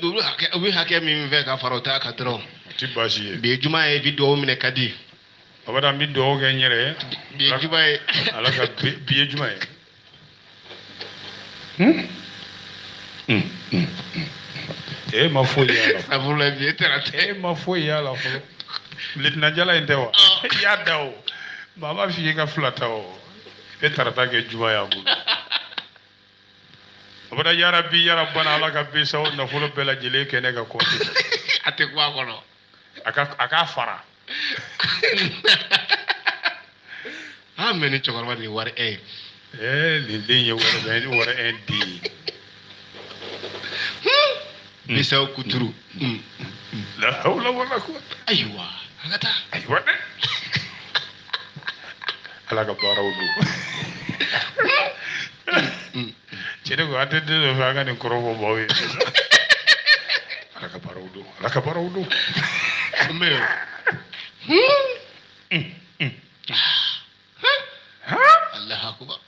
u bɛ hakɛ min fɛ ka fara o ta kan dɔrɔn. O tɛ baasi ye. Bi ye juma ye bi dugawu minɛ ka di. Abada n bɛ dugawu kɛ n yɛrɛ ye. Bi ye juma ye. Ala ka bi ye juma ye. E ma foyi y'a la. Sabula bi e tɛna tɛ. E ma foyi y'a la fɔlɔ. Lieutenant Jala in tɛ wa. I y'a da o. Maa ma f'i ye ka fila ta o. E tarata kɛ juma y'a bolo. Abada yarabi yarabana Ala ka bi sa o nafolo bɛɛ lajɛlen kɛ ne ka compte. A tɛ kun a kɔnɔ. A k'a fara. Mɛ ni cɛkɔrɔba nin wari nin den ye wari di. Bisaw kuturu. La hawla wala quwwata. Ayiwa an ka taa. Ayiwa dɛ. Ala ka baaraw don. Cɛ de ko a tɛ den dɔ fɛ an ka nin kɔrɔfɔ baw ye. Ala ka baaraw don. Ala ka baaraw don. Allahu akbar.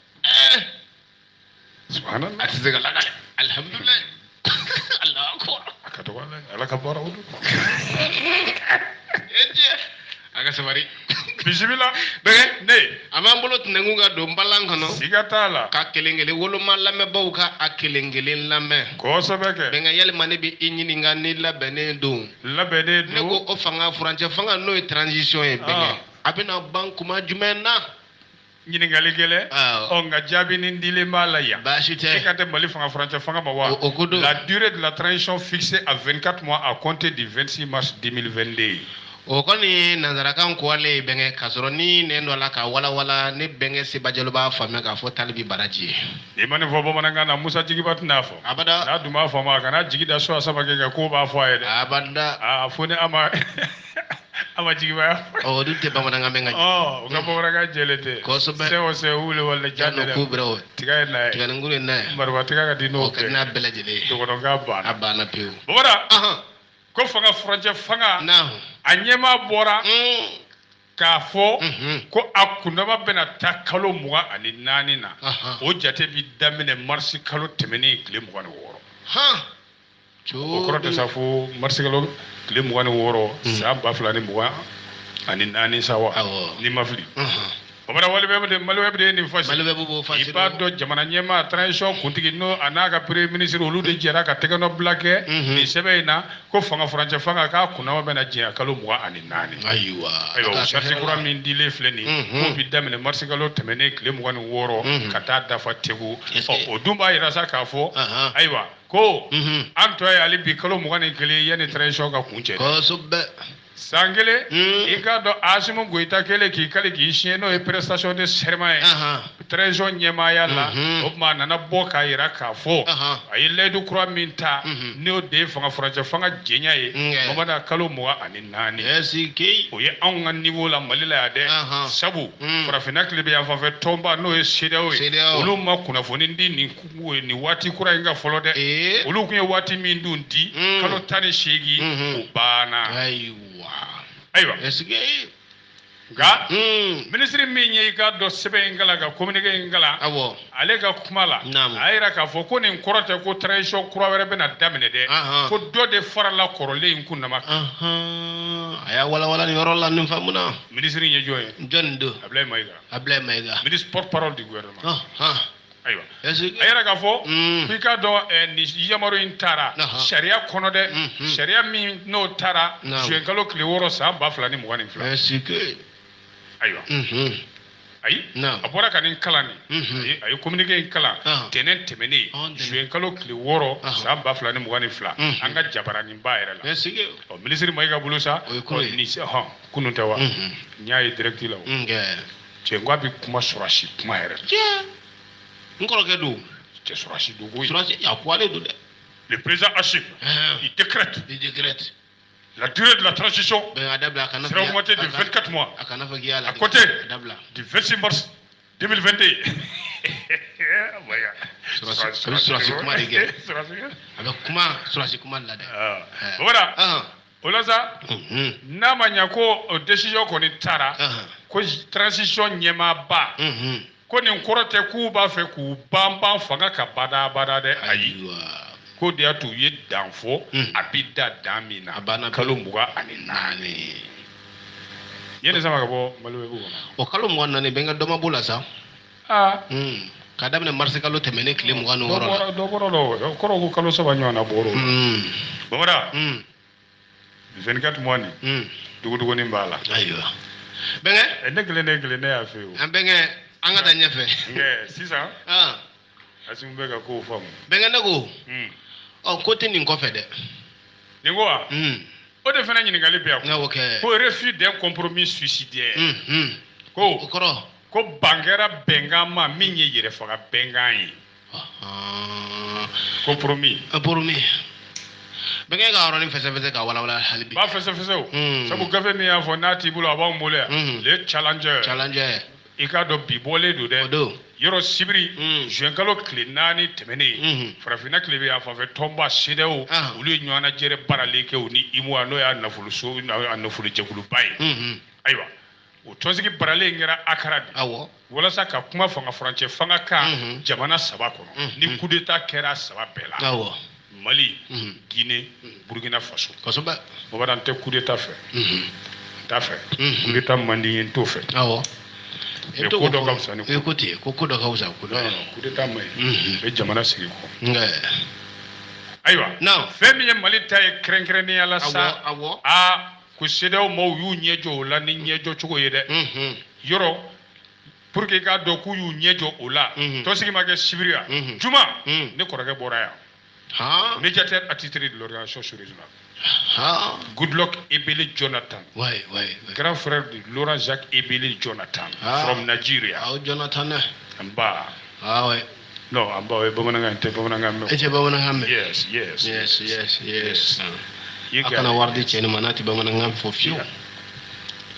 Subhanallah. A tɛ se ka lakale. Alhamdulilayi. Allahu akbar. A ka dɔgɔ Ala ka baaraw don. A ka sabari. Bisimila. Bɛɛ ne an b'an bolo tɛnɛnkun ka don balan kɔnɔ. Siga t'a la. Ka kelen kelen woloma lamɛnbaw ka a kelen kelen lamɛn. Kosɛbɛ kɛ. Bɛnkɛ yalima ne bɛ i ɲininka ni labɛnnen don. Labɛnnen don. Ne ko o fanga furancɛ fanga n'o ye transition ye bɛnkɛ. A bɛna ban kuma jumɛn na? Ɲininkali gɛlɛn. Nka jaabi ni dilen b'a la yan. Baasi tɛ. E ka tɛ Mali fanga furancɛ fanga ma wa? O ko don. La durée de la transition fixée à 24 mois à compter du 26 mars 2022. O kɔni nanzarakan ko ale ye bɛnkɛ k'a sɔrɔ ni nɛn dɔ la ka walawala ne bɛnkɛ Seba Jalo b'a faamuya k'a fɔ talibi baraji ye. I ma nin fɔ bamanankan na Musa Jigiba tɛna fɔ. Abada. N'a dun b'a faamu a kana jigi da so a saba kɛ ka ko b'a fɔ a ye dɛ. Abada. Fo ni a ma Jigiba. O dun tɛ bamanankan mɛn ka ɲɛ. O ka bamanankan jɛlen tɛ. Kosɛbɛ. Sɛ o sɛ wuli wala jaa dɛ. Tiga ye n'a ye. Tiga ni nkuru ye n'a ye. Mariba tiga ka di n'o kɛ. O ka n'a bɛɛ lajɛlen ye. Dɔgɔnɔnkan banna. A banna pewu. Bɔbɔra. Ko fanga furancɛ fanga. A ɲɛmaa bɔra. K'a fɔ ko a kundama bɛna taa kalo 24 na. O jate bi daminɛ marisi kalo tɛmɛnen tile 26. O kɔrɔ tɛ sa fo marisi kalo tile 26 san 2024 sa wa ni ma fili. Bɔbɔra Mali web de ye nin fɔ sisan. I b'a dɔn jamana ɲɛmaa transition kuntigi n'o a n'a ka premier ministre olu de jɛra ka tɛgɛnɔ bila kɛ nin sɛbɛn in na ko fanga furancɛ fanga k'a kunnama bɛna jɛya kalo 24. Ayiwa o charte kura min dilen filɛ nin ye k'o bi daminɛ marisi kalo tɛmɛnen tile 26 ka taa dafa Tegu. O dun b'a yira sa k'a fɔ ayiwa ko an tɔ ye hali bi kalo 21 yanni transition ka kun cɛ. San kelen i k'a dɔn Asimu Goyita kɛlen k'i kali k'i siɲɛ n'o ye prestation de serment ye transition ɲɛmaaya la o tuma a nana bɔ k'a yira k'a fɔ a ye layidu kura min ta n'o de ye fanga furancɛ fanga jɛnya ye bamana kalo 24 o ye anw ka niveau la Mali la yan dɛ sabu farafinna tile bɛ yan fanfɛ tɔnba n'o ye CEDEAO ye olu ma kunnafoni di nin waati kura in ka fɔlɔ dɛ olu tun ye waati min dun di kalo 18 o banna. Ayiwa nka minisiri min ye i ka dɔn sɛbɛn in kalan ka communiqué in kalan ale ka kuma la a yira k'a fɔ ko nin kɔrɔ tɛ ko transition kura wɛrɛ bɛna daminɛ dɛ ko dɔ de farala kɔrɔlen in kunnama kan. A y'a walawala nin yɔrɔ la nin faamuna. Minisiri in ye jɔn ye? Jɔn don? Ablaye Mayiga. Ministre porte-parole du gouvernement. Ayiwa a Est-ce yɛrɛ k'a fɔ k'i k'a dɔn nin yamaru in taara sariya kɔnɔ dɛ sariya min n'o taara juin kalo tile 6 san 2022. Ayiwa ayi a bɔra ka nin kalan nin a ye communiqué in kalan tɛnɛn tɛmɛnen juin kalo tile 6 san 2022 an ka jabaraninba yɛrɛ la minisiri Mayiga bolo sa kunun tɛ wa n y'a ye direct la o cɛ n ko a bɛ kuma sɔrɔsi kuma yɛrɛ la. N kɔrɔkɛ don. Cɛ sɔrɔsi don koyi. Sɔrɔsi a poids don dɛ. Le président Achille il décrète la durée de la transition sera augmentée de 24 mois à côté du 26 mars 2022. Sɔrɔsi kuma de kɛ. A bɛ kuma sɔrɔsi kuma la dɛ. Voilà. O la sa n'a ma ɲɛ ko o décision kɔni taara ko transition ɲɛmaaba ko nin kɔrɔ tɛ k'u b'a fɛ k'u banban fanga ka badabada dɛ ayi ko de atu ye danfo abida damina kalo muga ani nani yene sama ko malwe bu o kalo muga nani benga doma bula sa kadamne marse kalo temene kile muga no woro do boro lo ko ro kalo so banyo na boro bamara 24 mois ni dugu ni mbala aywa benga negle ne afeu benga anga da nyefe sisa asimbe ka ko famu benga nago ko tini ko fede ni go o de fana nyini gali bia ko refus d'un compromis suicidaire ko bangera bengama minye yere faga bengan compromis benga ga oroni fese ka wala halibi ba fese sabu gafe mi ya fo nati bulo aba mbole le challenger ika do bibole do de yoro sibiri jenkalo klinani temene farafina klebe ya fa fe tomba sideo ulu nywana jere baraleke oni imu ano ya nafulu so na nafulu jekulu bai aiwa o tonsigi barale ngera akaradi wala saka kuma fanga franche fanga ka jamana saba kono ni coup d'état kera saba bela Mali Guinée Burkina Faso kosoba bobadante coup d'état fait coup d'état mandi en to fait ko do kam sani ko te ko do kausa ko do coup d'état mai be jamana sigi ko aywa now femi Mali tay krenkreni ala sa ko sedaw mo yu nyejo la ni nyejo chugo yede yoro pour que ka do ku yu nyejo ola to sigi mage sibiria juma ne korage boraya médiateur attitré de l'organisation sous-régionale. Goodluck Ebele Jonathan. Grand frère de Laurent Jacques Ebele Jonathan. From Nigeria. Jonathan. Amba. No, Amba, Yes. Akana wardi cheni manati bamanangam for few.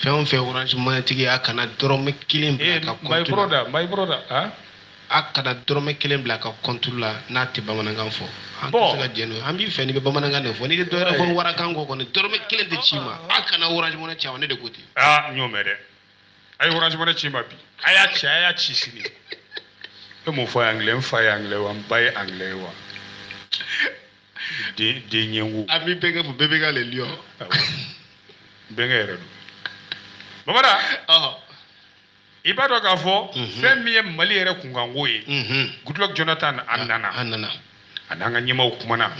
Fe orange manati akana drome killing my brother, huh? Akana drome killing black of controller nati bamanangam for. Ambi feni be bamananga ne fo ni de dore fo wara kango ko ne dorme kile de chima akana orange mona chawa ne de koti nyomere ay orange mona chima bi aya chi sini e mo fo anglais wa bay anglais wa de nyengu ami bege fu bebe ga le lion bege redo babara ibado ka fo femi Mali ere kungango ye Goodluck Jonathan anana ananga nyima ukumana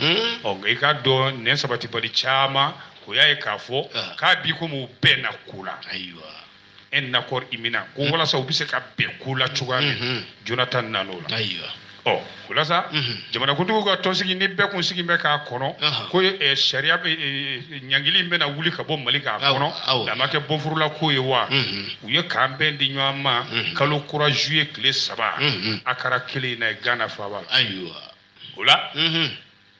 ngai ka do ne sabati bali chama ko yae ka fo ka bi ko mu bena kula aywa en nakor imina ko wala sa ubise ka be kula chugani Jonathan nanola aywa kula sa jamana kuntu ko to sigi ni be kun sigi be ka kono ko sharia nyangili be na wuli ka bo Mali ka kono da make bon furula ko ye wa uye ka be ndi nyama kalo kura juillet clé saba akara kele na Ghana fa bala aywa Ola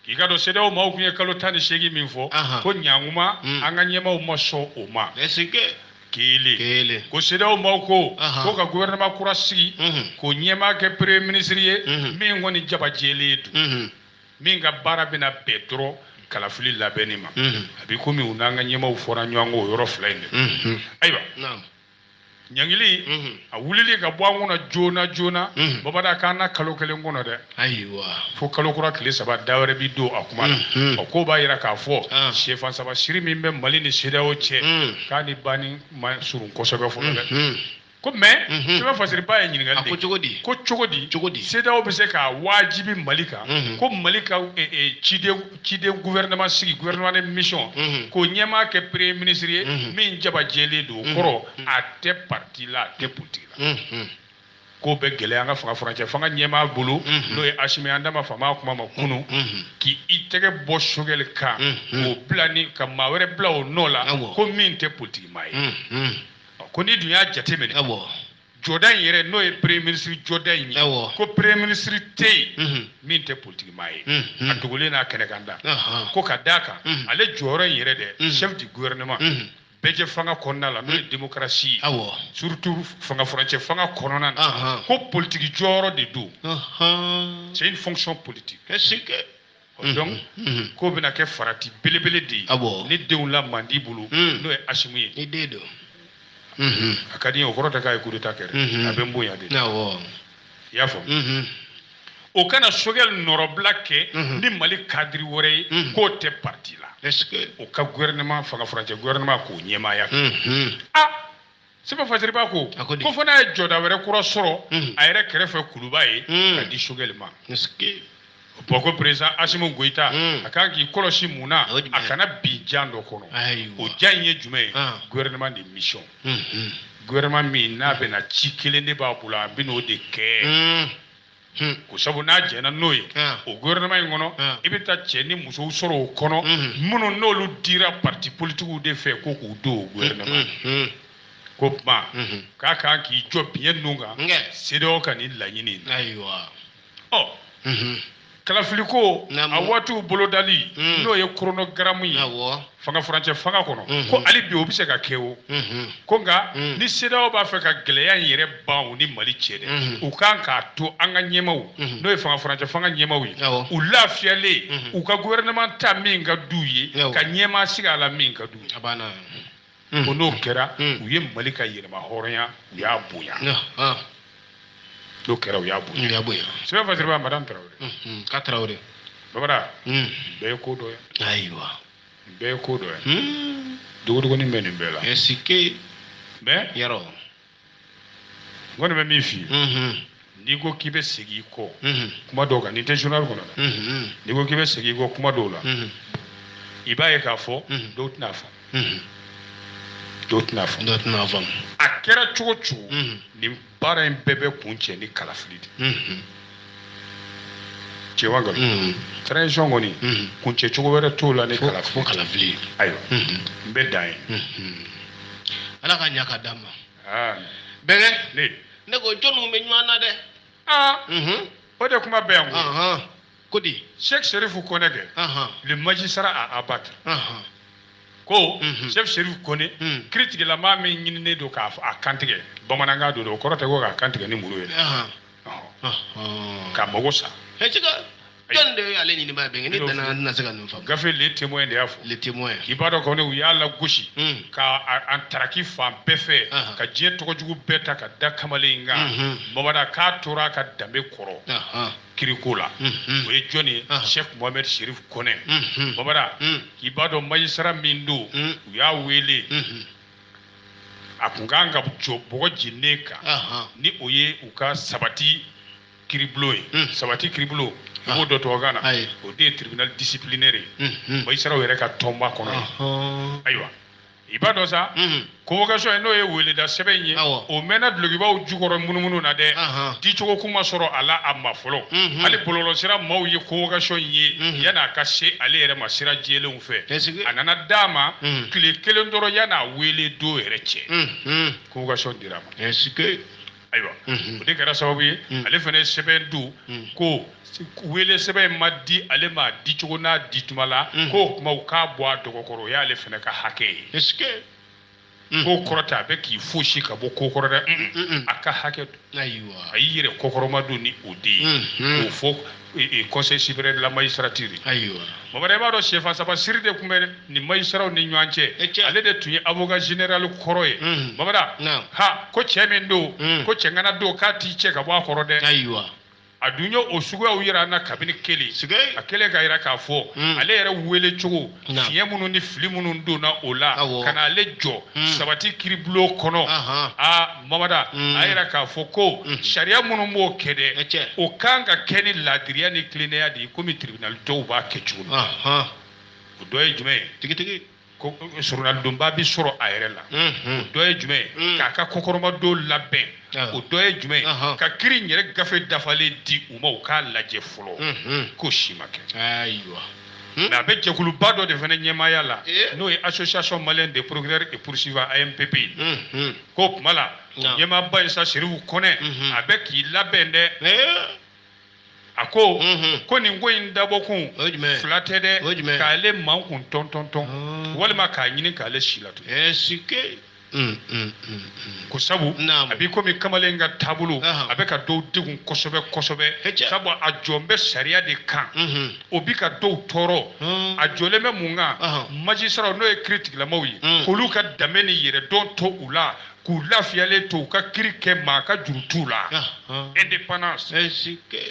kika do sedao ma okunye kalo tani shegi minfo ko nyanguma anga nyema o maso o ma esike kele ko sedao ma ko ka gouvernement kurasi ko nyema ke premier ministre ye min ngoni jaba jeledu min ga bara bina petro kala fili labenima abi ko mi unanga nyema o fora nyango yoro flaine aywa nyangili a wulili ka bɔ ngona jona babada kana kalo kelen ngono de aywa fo kalo kura kile saba dawre bi do akuma o ko ba yira ka fo chefan saba shiri min be Mali ni sedawo che ka ni bani ma surun kosobe fo de ko me se ba fasiri ba yin ngal de ko chogodi sedawo be se ka wajibi Malika ko Malika chide gouvernement sigi gouvernement de mission ko nyema ke premier ministre min jaba jele do koro a te parti la te politique la ko be gele anga fanga français fanga nyema bulu no e ashimi andama fama kuma ma kunu ki itege bo shogel ka ko plani ka mawere bla o nola ko min te politique mai ko ni dunya jate meni Jordan yere no e premier ministre Jordan ni ko premier ministre tey min te politique mai atugule na kenekanda ko kadaka ale Jordan yere de chef du gouvernement beje fanga konna la no démocratie surtout fanga français fanga konna ko politique joro de do c'est une fonction politique donc ko bina ke farati belebele di ni deun la mandi bulu no e ashimi ni dedo akadi o korota kay coup d'état kere abembo ya de nawo yafo o kana Sogɛl nɔrɔbila kɛ ni Mali cadre wɛrɛ ye k'o tɛ parti la. Est-ce que o ka gouvernement fanga furancɛ gouvernement k'o ɲɛmaaya Seba Fasiriba ko fɔ n'a ye jɔda wɛrɛ kura sɔrɔ a yɛrɛ kɛrɛfɛ Kuluba ye ka di Sogɛl ma. Est-ce que o ko président Assimi Goïta a kan k'i kɔlɔsi mun na a kana bi jan dɔ kɔnɔ o jan in ye jumɛn ye gouvernement de mission gouvernement min n'a bɛna ci kelen de b'a bolo a bɛn'o de kɛ ko sabu n'a jɛna n'o ye o gouvernement in kɔnɔ i bɛ taa cɛ ni musow sɔrɔ o kɔnɔ minnu n'olu dira parti politiques de fɛ ko k'u don o gouvernement ko kuma k'a kan k'i jɔ biɲɛ ninnu kan CEDEAO ka nin laɲini Kalafiliko a waatiw bolodali n'o ye chronogramme ye fanga furancɛ fanga kɔnɔ ko hali bi o bɛ se ka kɛ o ko nka ni CEDEAO b'a fɛ ka gɛlɛya in yɛrɛ ban u ni Mali cɛ dɛ u kan k'a to an ka ɲɛmaw n'o ye fanga furancɛ fanga ɲɛmaw ye u lafiyalen u ka gouvernement ta min ka d'u ye ka ɲɛmaa sigi a la min ka d'u ye ko n'o kɛra u ye Mali ka yɛlɛma hɔrɔnya u y'a bonya. N'o kɛra u y'a bonya. Sɛbɛn Fasiriba Madame Traoré. Ka Traoré. Babara. Bɛɛ ye ko dɔ ye. Ayiwa. Bɛɛ ye ko dɔ ye. Dogodogonin bɛ nin bɛɛ la. Est-ce que mais yarɔ. N kɔni bɛ min f'i ye. N'i ko k'i bɛ segin i kɔ. Kuma dɔw kan nin tɛ journal kɔnɔ dɛ. N'i ko k'i bɛ segin i kɔ kuma dɔw la. I b'a ye k'a fɔ dɔw tɛna fɔ. Dɔw tɛna fɔ. A kɛra cogo o cogo nin baara in bɛɛ bɛ kun cɛ ni kalafili de. Cɛwa nkalon. Transition kɔni kun cɛ cogo wɛrɛ t'o la ni kalafili. Ayiwa n bɛ dan ye. Ala ka ɲa ka d'an ma. Bɛnkɛ ne ko jɔnniw bɛ ɲɔgɔn na dɛ. O de kuma bɛ yan ko. Ko di. Cheikh Chérif Koné kɛ. Le magistrat à abattre. Ko Chef Chérif Koné kiiritigɛlama min ɲininen don k'a kantigɛ bamanankan don o kɔrɔ tɛ ko k'a kantigɛ ni muru ye dɛ. K'a mago sa. Jɔn de y'ale ɲiniba bɛnkɛ ne tɛna se ka nin faamu. Gafe les témoins de y'a fɔ. Les témoins. K'i b'a dɔn kɔni u y'a lagosi ka a ntaraki fan bɛɛ fɛ ka diɲɛ tɔgɔjugu bɛɛ ta ka da kamalen in kan Mamada k'a tora a ka danbe kɔrɔ kiriko la o ye jɔn ye Cheikh Mohamed Chérif Koné Mamada k'i b'a dɔn magistrat min don u y'a wele a kun kan ka jɔ bɔgɔ jeninnen kan ni o ye u ka sabati kiribulon ye sabati kiribulon i b'o dɔn tubabukan na o de ye tribunal disciplinaire ye magistrat yɛrɛ ka tɔnba kɔnɔ ye ayiwa i b'a dɔn sa convocation n'o ye weleda sɛbɛn in ye o mɛnna dulokibaw jukɔrɔ munumunu na dɛ dicogo kuma sɔrɔ a la a ma fɔlɔ hali bɔlɔlɔsira maaw ye convocation in ye yan'a ka se ale yɛrɛ ma sira jɛlenw fɛ a nana d'a ma tile kelen dɔrɔn yan'a wele don yɛrɛ cɛ convocation dira ma ayiwa o de kɛra sababu ye ale fana ye sɛbɛn du ko wele sɛbɛn ma di ale ma di cogo n'a di tuma la k'o kuma u k'a bɔ a dɔgɔkɔrɔ o y'ale fana ka hakɛ ye k'o kɔrɔ tɛ a bɛ k'i fosi ka bɔ ko kɔrɔ dɛ a ka hakɛ don a y'i yɛrɛ kɔkɔrɔma don ni o de ye k'o fɔ conseil supérieur de la magistrature Mamada i b'a dɔn sɛfan saba siri de tun bɛ nin magistrats ni ɲɔgɔn cɛ ale de tun ye avocat général kɔrɔ ye Mamada ko cɛ min don ko cɛŋana don k'a t'i cɛ ka bɔ a kɔrɔ dɛ a dun ye o suguyaw yira an na kabini kelen a kɛlen ka yira k'a fɔ ale yɛrɛ wele cogo fiɲɛ minnu ni fili minnu donna o la ka na ale jɔ sabati kiribulon kɔnɔ Mamada a yira k'a fɔ ko sariya minnu b'o kɛ dɛ o kan ka kɛ ni laadiriya ni tilennenya de ye komi tribunal tɔw b'a kɛ cogo min o dɔ ye jumɛn ye ko surunalidonba bi sɔrɔ a yɛrɛ la o dɔ ye jumɛn ye k'a ka kɔkɔrɔmadon labɛn o dɔ ye jumɛn ye ka kiiri in yɛrɛ gafe dafalen di u ma u k'a lajɛ fɔlɔ k'o si ma kɛ mais a bɛ jɛkuluba dɔ de fana ɲɛmaaya la n'o ye association malienne des procureurs et poursuivants AMPP k'o kuma la ɲɛmaaba ye sa Chérif Koné a bɛ k'i labɛn dɛ a ko nin ko in dabɔkun fila tɛ dɛ k'ale man kun tɔn walima k'a ɲini k'ale si latunu ko sabu abi ko mi kamalen ga tabulu abe ka do degun kosobe sabu a jombe sharia de kan obi ka do toro a joleme munga magistrat no e critique la mawi ko lu ka dameni yere don to ula ku lafiyale to ka kirike ma ka jurutu la independence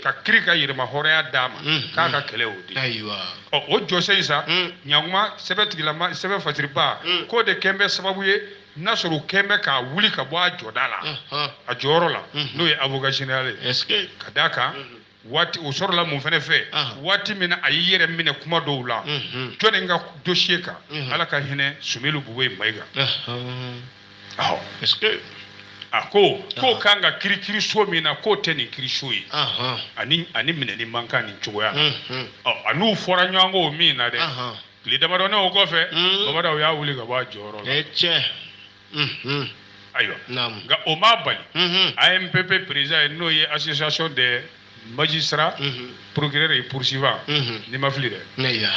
ka kirika yere ma horeya dama ka ka kele odi aywa o jose isa nyanguma sebetigila ma sebe fatiriba ko de kembe sababu ye nasoro kembe ka wuli ka bo a jodala a joro la no ye avocat général est-ce que kadaka wati o sorola mun fene fe wati mina ayi yere mine kuma do la jone nga dossier ka ala ka hine sumelu buwe maiga est-ce que ako ko kanga kirikiri so mina ko teni kirishoyi ani mine ni manka ni choya anu fora nyango mina de le dabado ne o ko fe baba da ya wuli ga ba joro eche ayo ga o mabali AMPP président no ye association des magistrats procureurs et poursuivants ni maflire neya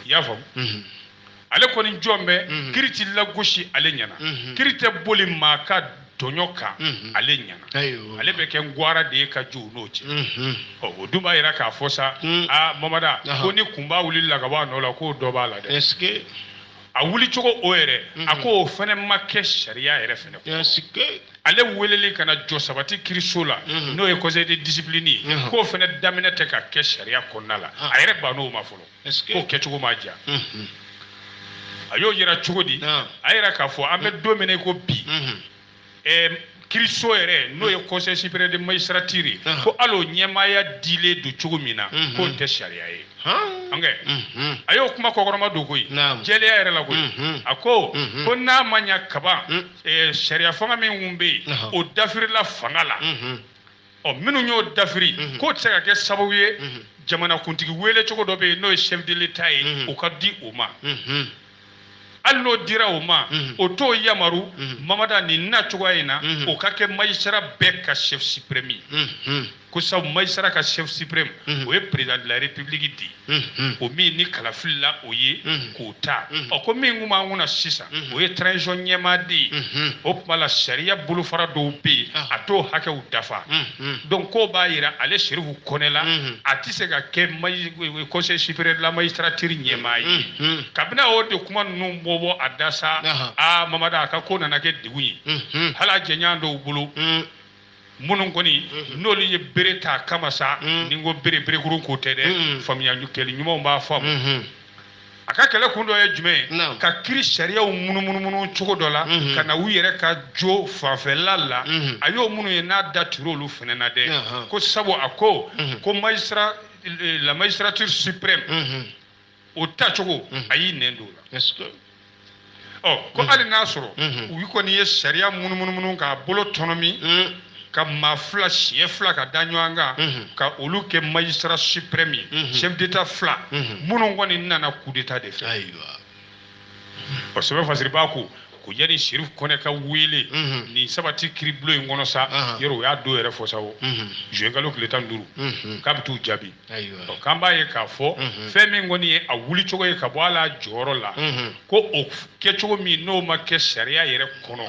ya fam ale ko ni jombe kiriti la goshi ale nyana kirite boli maka tonyoka ale nyana ale be ken gwara de ka ju nochi o duma ira ka fosa mamada ko ni kumba wuli la ga ba no la ko do ba la de est-ce que a wuli chogo o ere ako fene make sharia ere fene est-ce que ale welele kana jo sabati kirisola no e conseil de discipline ko fene damine te ka ke sharia konnala a ere ba no ma folo est-ce que ko ke chogo ma ja ayo yira chugodi ayira ka fo ambe dominer ko bi kiriso ere no ye conseil supérieur de magistrature ko alo nyemaya dile do chugumina ko te sharia ye ange ayo kuma ko goroma do koyi jele ere la koyi ako ko na manya kaba sharia fanga min wumbe o dafiri la fanga la o minu nyo dafiri ko tsaka ke sababu ye jamana kuntigi wele chogo do be no ye chef de l'état ye o ka di o ma allo dira o ma o to yamaru mamada ni na chogoyina o ka ke magistrat be ka chef suprême ko sa magistrat ka chef suprême o ye président de la république di o mi ni kalafilla o ye ko ta o ko mi nguma nguna sisa o ye transition nyema di o mala sharia bulu fara do bi ato hake u dafa donc ko ba yira ale sherifu konela atise ga ke conseil supérieur de la magistrature nyema yi kabina o de kuma nu bobo adasa mamada ka ko nana ke digunyi hala jenya do bulu munun koni nolu ye bereta kamasa ningo bere gurun ko tede famiya nyukeli nyuma ba fam aka kele kundo ye jume ka kiri sharia munu chogo dola kana wuyere ka jo fafela la ayo munu ye na daturolu fenena de ko sabo ako ko magistrat la magistrature suprême o ta chogo ayi nendo la est-ce que ko ali nasoro wi ko ni ye sharia munu ka bolo autonomie ka mafla chien fla ka danyoanga ka olu ke magistrat suprême chef d'état fla munu ngoni nana coup d'état de fait aywa parce que fasiri ba ko yani shérif kone ka wele ni sabati kriblo ngono sa yero ya do ere fo sawo je ngalo ke letan duru ka bitu jabi aywa to kamba ye ka fo femi ngoni a wuli chogo ye ka bwala joro la ko o ke chogo mi no ma ke sharia yere kono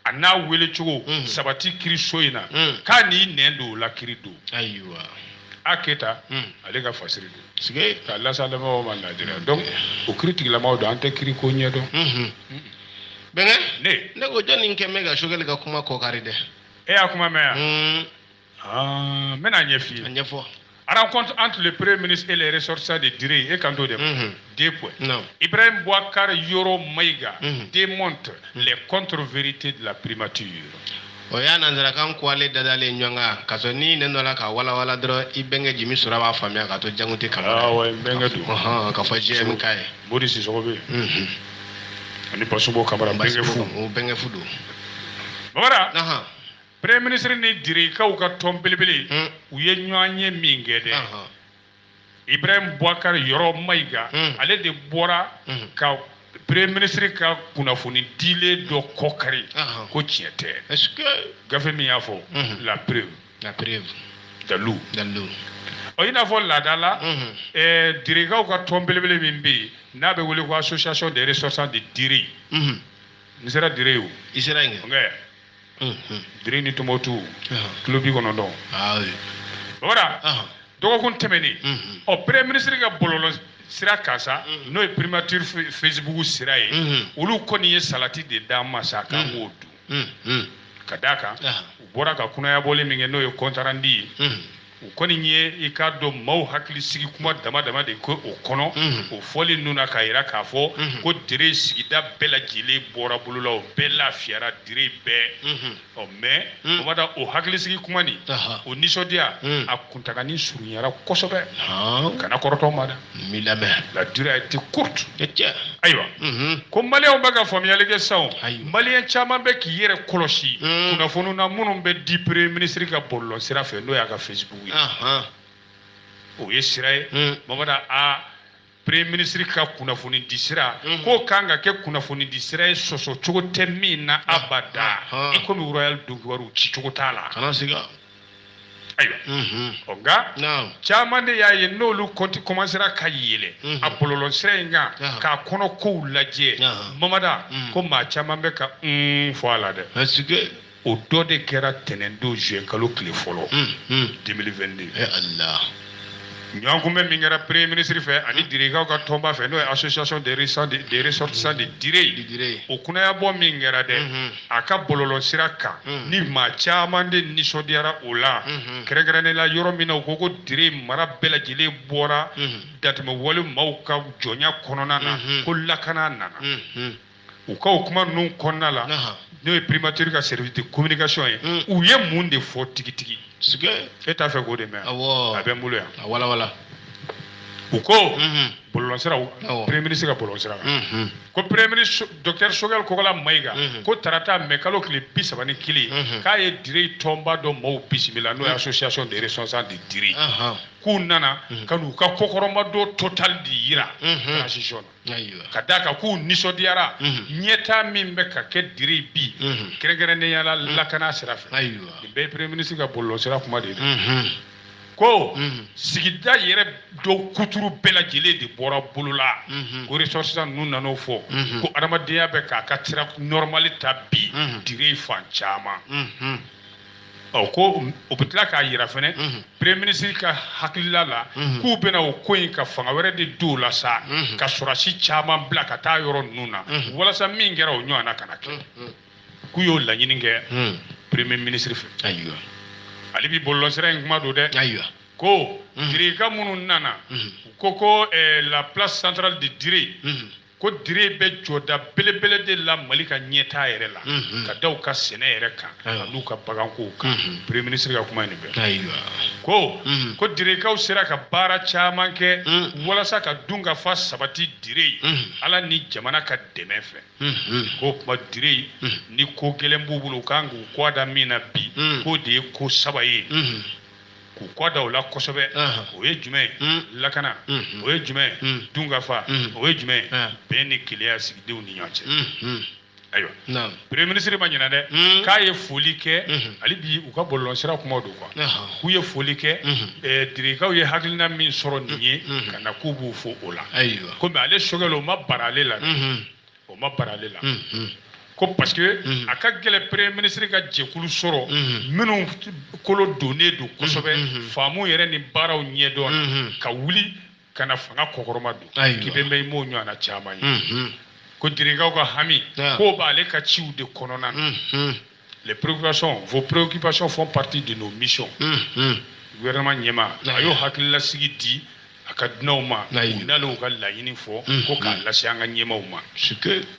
ana wele chogo sabati kiri soina ka ni nendo la kirido aywa aketa ale ka fasiri do sige ka la salama o man la dire donc o critique la mawdo ante kiri ko nyedo benga ne go joni nke mega shogel ga kuma ko karide akuma meya mena nyefi anyefo rencontre entre le premier ministre et les ressortissants de Diré et Kanto de deux points. Ibrahim Bouakar Yoro Maïga démontre les contre-vérités de la primature. Oya nanzara kan kwale dadale nyanga kaso ni nenola ka wala dro ibenge jimi sura ba famia ka to janguti kamara wa ibenge du ka fa jem kai bodi si sobe ani pasubo kamara benge fu do babara premier ministre ni Diré ka uka tombelebele uye nyanye mingede Ibrahim Bouakar Yoro Maïga ale de bora ka premier ministre ka kunafoni dile do kokari ko tiete est-ce que gafe mi yafo la preuve dalu o ina fo la dala Diré ka tombelebele mimbi na be wele ko association des ressortissants de Diré Nisera direu. Isera nge. Nge. Dire ni tomotu. Klubi kono don. Ah oui. Ora. Doko kun temeni. O premier ministre ga bololo sira kasa no e primature Facebook sira ye. Olu koni ye salati de dama saka ngodu. Kadaka. Bora ka kunaya bole minge no e kontarandi. Ukoni nye ikado mau hakili sigi kuma dama de ko okono o foli nuna kaira kafo ko dire sigida bela jile bora bulula o bela fiara dire be o me o mada o hakili sigi kuma ni o nisodia akuntaka ni surunyara kosobe kana koroto mada milame la durée a été courte aywa ko malien baga famiyale ke saw malien chama be ki yere koloshi kuna fonu na munum be di premier ministre ka bollo sira fe no ya ka Facebook o ye sira ye mamada a premier ministre ka kunafoni di sira ko kanga ke kunafoni di sira ye soso cogo tɛ min na abada i komi royal dunkibaru ci cogo t'a la kana siga ayiwa o nka caman de y'a ye n'olu commencera ka yɛlɛ a bɔlɔlɔ sira in kan k'a kɔnɔ kow lajɛ mamada ko maa caman bɛ ka fɔ a la dɛ o dɔ de kɛra tɛnɛndon juin kalo tile fɔlɔ 2022 Allah ɲɔgɔn kun bɛ min kɛra premier ministre fɛ ani direkaw ka tɔnba fɛ n'o ye association des ressortissants de Dire o kunnaya bɔ min kɛra dɛ a ka bɔlɔlɔ sira kan ni maa caman de nisɔndiyara o la kɛrɛnkɛrɛnnen la yɔrɔ min na u ko ko Dire mara bɛɛ lajɛlen bɔra datɛmɛwale maaw ka jɔnya kɔnɔna na ko lakana nana u ka o kuma ninnu kɔnɔna la n'o ye primature ka service de communication ye u ye mun de fɔ tigitigi e t'a fɛ k'o de mɛn a bɛ n bolo yan wala u ko bɔlɔlɔsira premier ministre ka bɔlɔlɔsira kan ko premier ministre docteur Sogɛl Kokala Mayiga ko tarata mɛ kalo tile 31 k'a ye Dire tɔnba dɔ maaw bisimila n'o ye association des responsables de Dire k'u nana ka n'u ka kokɔrɔma dɔ total de yira transition na ka d'a kan k'u nisɔndiyara ɲɛtaa min bɛ ka kɛ Dire bi kɛrɛnkɛrɛnnenya la lakana sira fɛ nin bɛɛ ye premier ministre ka bɔlɔlɔsira kuma de ye ko sigida yɛrɛ dɔw kuturu bɛɛ lajɛlen de bɔra bolo la ko ressortissants ninnu nan'o fɔ ko adamadenya bɛ k'a ka sira normal ta bi Dire fan caman ko o bɛ tila k'a yira fɛnɛ premier ministre ka hakilila la k'u bɛna o ko in ka fanga wɛrɛ de don o la sa ka sɔrɔsi caman bila ka taa yɔrɔ ninnu na walasa min kɛra o ɲɔgɔnna kana kɛ k'u y'o laɲini kɛ premier ministre fɛ ale bi bɔlɔlɔsira in kuma don dɛ ko direka minnu nana ko la place centrale de Dire ko Dire bɛ jɔda belebele de la Mali ka ɲɛtaa yɛrɛ la ka da u ka sɛnɛ yɛrɛ kan n'u ka bagankow kan premier ministre ka kuma nin bɛɛ ko direkaw sera ka baara caman kɛ walasa ka dunkafa sabati Dire ala ni jamana ka dɛmɛ fɛ ko kuma Dire ni ko gɛlɛn b'u bolo u kan k'u kɔ da min na bi k'o de ye ko saba ye k'u kɔ da o la kosɛbɛ o ye jumɛn lakana o ye jumɛn dunkafa o ye jumɛn bɛn ni keleya sigidenw ni ɲɔgɔn cɛ ayiwa premier ministre ma ɲinɛ dɛ k'a ye foli kɛ hali bi u ka bɔlɔlɔsira kuma don quoi k'u ye foli kɛ direkaw ye hakilina min sɔrɔ nin ye ka na k'u b'u fɔ o la komi ale Sogɛl o ma bara ale la o ma bara ale la ko parce que a ka gɛlɛ premier ministre ka jɛkulu sɔrɔ minnu kolo donnen don kosɛbɛ faamu yɛrɛ ni baaraw ɲɛdɔn ka wuli ka na fanga kɔkɔrɔma don k'i bɛ mɛn i m'o ɲɔgɔnna caman ye ko direkaw ka hami k'o b'ale ka ciw de kɔnɔna na les préoccupations vos préoccupations font partie de nos missions gouvernement ɲɛma a y'o hakililasigi di a ka dunanw ma u n'ale ka laɲini fɔ ko k'a lase an ka ɲɛmaw ma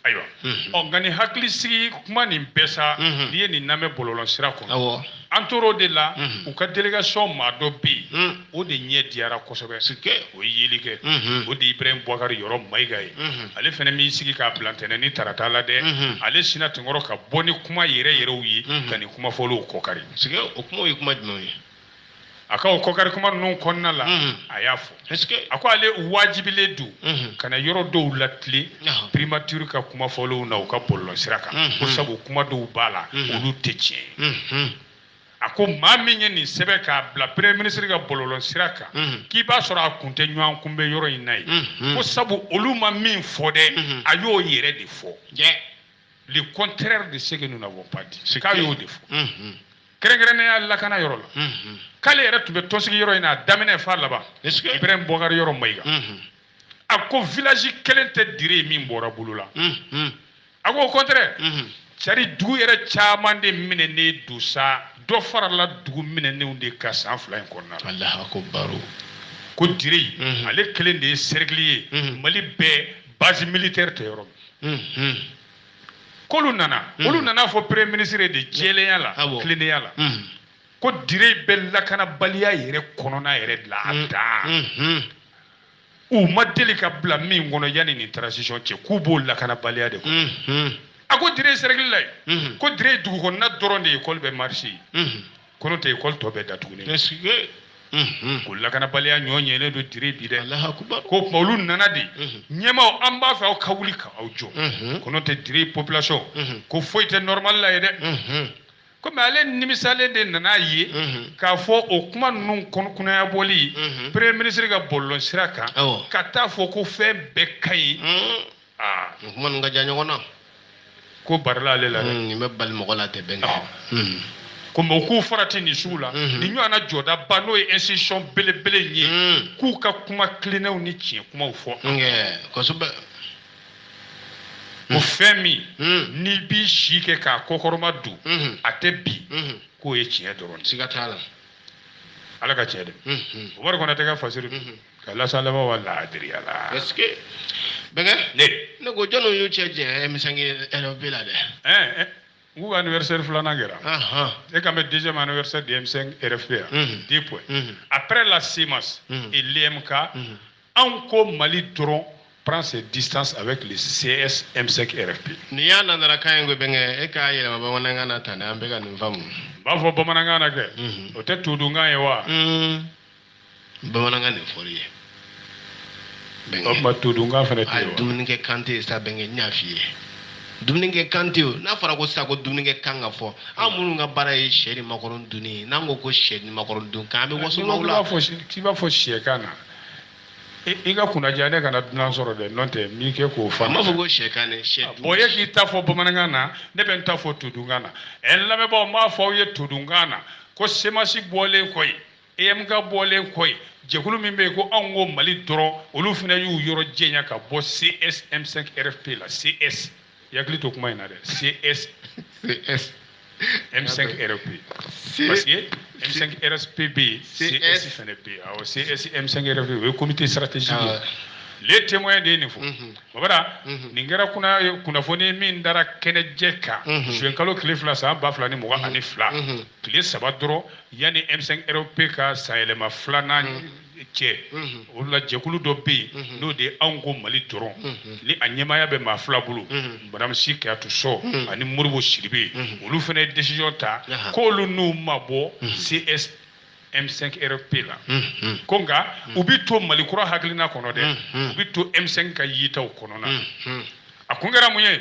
ayiwa nka nin hakilisigi kuma nin bɛɛ sa n'i ye nin lamɛn bɔlɔlɔsira kɔnɔ an tor'o de la u ka délégation maa dɔ bɛ yen o de ɲɛ diyara kosɛbɛ o ye yeli kɛ o de ye Ibrahim Boubacar Yɔrɔ Mayiga ye ale fana m'i sigi k'a bila ntɛnɛn tarata la dɛ ale sina tenkɔrɔ ka bɔ ni kuma yɛrɛ yɛrɛw ye ka nin kuma fɔliw kɔkari o kuma ye kuma jumɛn ye a ka o kɔkari kuma ninnu kɔnɔna la a y'a fɔ a ko ale wajibilen don ka na yɔrɔ dɔw latilen primature ka kuma fɔliw na u ka bɔlɔlɔsira kan ko sabu kuma dɔw b'a la olu tɛ tiɲɛ a ko maa min ye nin sɛbɛn k'a bila premier ministre ka bɔlɔlɔsira kan k'i b'a sɔrɔ a kun tɛ ɲɔgɔn kunbɛn yɔrɔ in na ye ko sabu olu ma min fɔ dɛ a y'o yɛrɛ de fɔ le contraire de ce que nous n'avons pas dit. C'est k'a y'o de fɔ. Kɛrɛnkɛrɛnnenya lakana yɔrɔ la. K'ale yɛrɛ tun bɛ tɔnsigi yɔrɔ in na a daminɛ f'a laban. Ibrahim Boubacar yɔrɔ Mayiga. A ko village kelen tɛ dire min bɔra bolo la. A ko au contraire. C'est-à-dire dugu yɛrɛ caman de minɛnen don sa dɔ farala dugu minɛnenw de ka san 2 in kɔnɔna la. Alahu akubaru. Ko dire ale kelen de ye cercle ye Mali bɛɛ base militaire tɛ yɔrɔ min. K'olu nana olu nana fɔ premier ministre de jɛlenya la tilennenya la ko dire bɛ lakanabaliya yɛrɛ kɔnɔna yɛrɛ de la a dan u ma deli ka bila min kɔnɔ yanni nin transition cɛ k'u b'o lakanabaliya de kɔnɔ. A ko dire cercle la yen ko dire dugu kɔnɔna dɔrɔn de école bɛ marché ko n'o tɛ école tɔ bɛɛ datugulen. Ko lakanabaliya ɲɔ ɲɛlen don dire bi dɛ ko tuma olu nana de ɲɛmaw an b'a fɛ aw ka wuli ka aw jɔ ko n'o tɛ dire population ko foyi tɛ normal la ye dɛ komi ale nimisalen de nana ye k'a fɔ o kuma ninnu kunnaya bɔli premier ministre ka bɔlɔlɔsira kan ka taa fɔ ko fɛn bɛɛ ka ɲi o kuma ninnu ka jan ɲɔgɔn na ko barila ale la dɛ nin bɛ bali mɔgɔ la tɛ bɛn kɛ ko mɔgɔw k'u farati nin sugu la ni ɲɔgɔnna jɔdaba n'o ye institution belebele in ye k'u ka kuma kilennenw ni tiɲɛ kumaw fɔ kosɛbɛ ko fɛn min n'i b'i si kɛ k'a kɔkɔrɔma dun a tɛ bi k'o ye tiɲɛ dɔrɔn siga t'a la ala ka tiɲɛ dɛ o wari kɔnɔ tɛ ka fasiri ka lasa laban wa laadiriya la est-ce que bɛnkɛ ne ko jɔnni y'u cɛ jɛ M5 RFP la dɛ Ou anniversaire Flanaguera. Et quand même deuxième anniversaire de M5 RFP. 10 points. Après la CIMAS et l'EMK, encore Mali Tron prend ses distances avec le CS M5 RFP. Nia nandara kayengo benge e ka yele bamananga na tana ambega nfamu. Ba fo bamananga na ke. O te tudunga e wa. Bamananga ne foriye. Benge. O ma tudunga fene te wa. Dumuni ke kante sa benge nyafiye. Dumuni kɛ kan tɛ o n'a fɔra ko sisan ko dumuni kɛ kan ka fɔ an minnu ka baara ye sɛ ni makɔrɔni dunni n'an ko sɛ ni makɔrɔni dun kan an bɛ waso maaw la. K'i b'a fɔ sɛkan na i ka kunnaja ne kana dunan sɔrɔ dɛ n'o tɛ min kɛ k'o fa. An b'a fɔ ko sɛkan ne sɛ dun. Bon e k'i ta fɔ bamanankan na ne bɛ n ta fɔ tudunkan na ɛ lamɛnbaaw n b'a fɔ aw ye tudunkan na ko semasi bɔlen kɔ yen EMK bɔlen kɔ yen jɛkulu min bɛ yen ko anw ko Mali dɔrɔn olu fana y'u yɔrɔ jɛnya ka bɔ CS M5 RFP la CS. Yakli to kuma ina de CS M5 RFP parce que M5 RSPB CS FNP alors CS M5 RFP le comité stratégique les témoins de n'ifo babara ningera kuna foni min dara kenejeka jwenkalo klefla sa ba fla ni mo ani fla kle sabadro yani M5 RFP ka saelema fla na cɛ o la jɛkulu dɔ bɛ yen n'o de anw ko Mali dɔrɔn ni a ɲɛmaaya bɛ maa fila bolo madame Si Kayatu Sɔ ani Modibo Sidibe olu fana ye décision ta k'olu n'u ma bɔ CS M5 RFP la ko nka u bɛ to Mali kura hakilina kɔnɔ dɛ u bɛ to M5 ka yitaw kɔnɔna a kun kɛra mun ye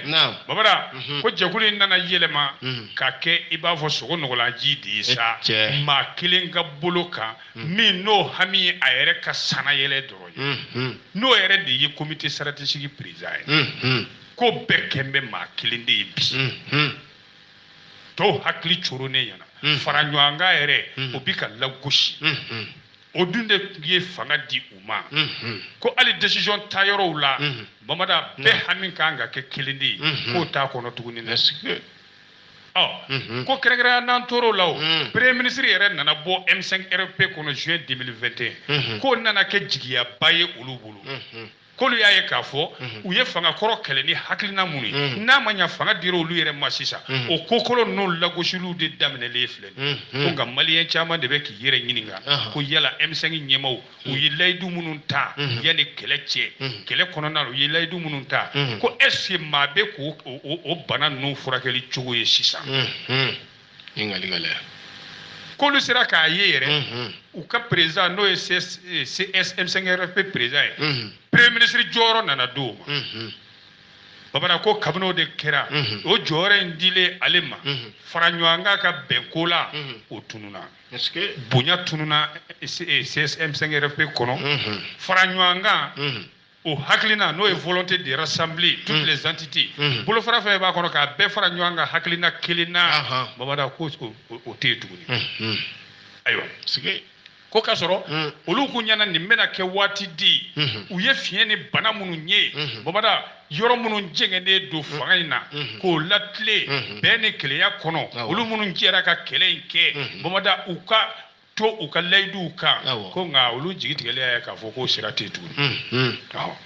babara ko jɛkulu in nana yɛlɛma ka kɛ i b'a fɔ sogo nɔgɔlanji de ye sa maa kelen ka bolo kan min n'o hami ye a yɛrɛ ka sanayɛlɛ dɔrɔn ye n'o yɛrɛ de ye comité stratégique président ye ko bɛɛ kɛn bɛ maa kelen de ye bi tɔw hakili coro ne ɲɛna fara ɲɔgɔn kan yɛrɛ o bi ka lagosi o dun de ye fanga di u ma ko hali décision ta yɔrɔw la bamada bɛɛ hami kan ka kɛ kelen de ye k'o t'a kɔnɔ tuguni dɛ ko kɛrɛnkɛrɛnya n'an tor'o la o premier ministre yɛrɛ nana bɔ M5 RFP kɔnɔ juin 2021 k'o nana kɛ jigiyaba ye olu bolo k'olu y'a ye k'a fɔ u ye fanga kɔrɔ kɛlɛ ni hakilina mun ye n'a ma ɲa fanga dira olu yɛrɛ ma sisan o kokolo ninnu lagosiliw de daminɛlen filɛ ko nka maliyɛn caman de bɛ k'i yɛrɛ ɲininka ko yala M5 ɲɛmaw u ye layidu minnu ta yanni kɛlɛ cɛ kɛlɛ kɔnɔna na u ye layidu minnu ta ko est-ce que maa bɛ k'o bana ninnu furakɛli cogo ye sisan k'olu sera k'a ye yɛrɛ u ka président n'o ye CS M5 RFP président ye premier ministre jɔyɔrɔ nana d'o ma babana ko kabini o de kɛra o jɔyɔrɔ in dilen ale ma fara ɲɔgɔn kan ka bɛnko la o tununa bonya tununa CS M5 RFP kɔnɔ fara ɲɔgɔn kan o haklina no est volonté de rassembler toutes les entités bolo fara fa ba kono ka be fara nyanga haklina kelina babada ko o te tuguni aywa sige ko ka soro olu kunyana ni mena ke wati di u ye fiye ni bana munu nye babada yoro munu jengene do fanga ko latle be ne keleya kono olu munu jera ka kele nke babada uka to uka leidu uka ko nga olu jigitigele ya ka foko sirate tuguni ka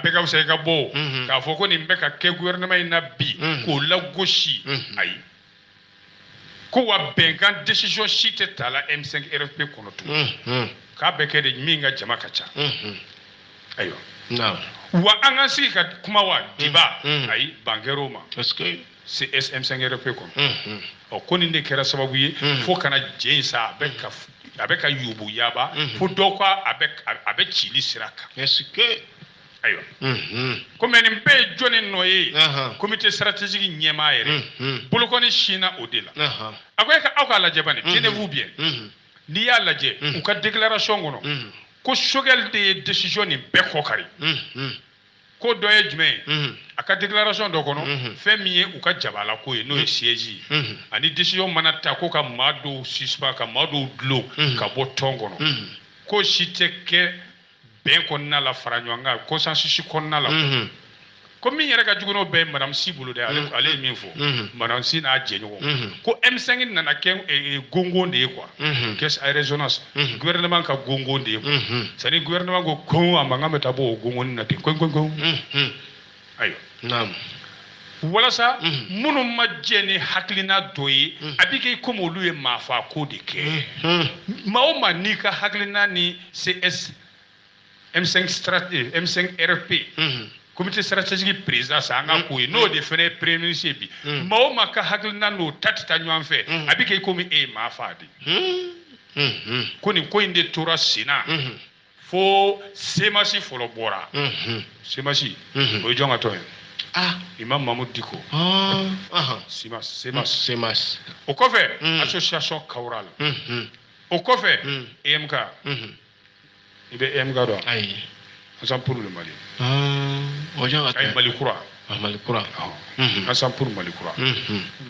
bɛɛ ka fisa ka bɔ k'a fɔ ko nin bɛ ka kɛ gouvernement in na bi k'o lagosi ayi ko wa bɛnkan décision si tɛ ta la M5 RFP kɔnɔ tugun k'a bɛ kɛ de min ka jama ka ca ayiwa wa an ka sigi ka kuma wa diba ayi bankɛrɛw ma CS M5 RFP kɔnɔ ɔ ko nin de kɛra sababu ye fo kana jɛ in sa a bɛ ka yubu yaba fo dɔw ko a bɛ cili sira kan ayiwa comme nin bɛɛ ye jɔnni nɔ ye comité stratégique ɲɛmaa yɛrɛ bolokɔni sinna o de la a ko aw k'a lajɛ bani tenez-vous bien n'i y'a lajɛ u ka déclaration kɔnɔ ko Choguel de ye décision nin bɛɛ kɔ kari ko dɔ ye jumɛn ye a ka déclaration dɔ kɔnɔ fɛn min ye u ka jabala ko ye n'o ye siège ye ani décision mana ta ko ka maa dɔw suspend ka maa dɔw dulon ka bɔ tɔn kɔnɔ ko si tɛ kɛ bɛn kɔnɔna la fara ɲɔgɔn kan consensus kɔnɔna la ko min yɛrɛ ka jugu n'o bɛɛ ye madame Si bolo dɛ ale ye min fɔ madame Si n'a jɛɲɔgɔn ko M5 nana kɛ gongon de ye quoi caisse à résonance gouvernement ka gongon de ye quoi c'est à dire gouvernement ko kon a mankan bɛ taa bɔ o gongon na ten kon ayiwa walasa minnu ma jɛ ni hakilina dɔ ye a bɛ kɛ komi olu ye maafa ko de kɛ maa o maa n'i ka hakilina ni CS M5 RFP comité stratégique président sa an ka ko ye n'o de fana ye premier ministre ye bi maa o maa ka hakilina n'o ta tɛ taa ɲɔgɔn fɛ a bɛ kɛ komi e ye maa fa de ko nin ko in de tora sen na fo semasi fɔlɔ bɔra semasi o ye jɔn ka tɔn ye Imam Mahmoud Dicko semas o kɔfɛ association Kawral o kɔfɛ EMK i bɛ EMK dɔn ayi Ensemble pour le Mali ayi Mali kura Ensemble pour Mali kura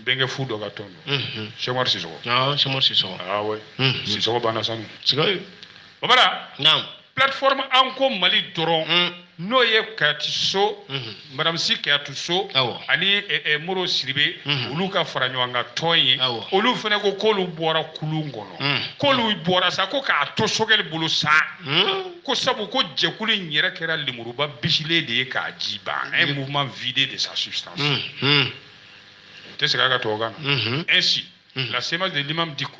bɛnkɛ fu dɔ ka tɔn don Cheikh Umar Sissogo awɔ Sissogo banna sanu o bala plateforme an ko Mali dɔrɔn n'o ye Kayatu madame Si Kayatu So ani Moro Sidibe olu ka fara ɲɔgɔn kan tɔn ye olu fana ko k'olu bɔra kulun kɔnɔ k'olu bɔra sa ko k'a to Choguel bolo sa ko sabu ko jɛkulu in yɛrɛ kɛra lemuruba bisilen de ye k'a ji ban un mouvement vidé de sa substance tɛ segin a ka tubabukan na ainsi la sémence de l'imam Dicko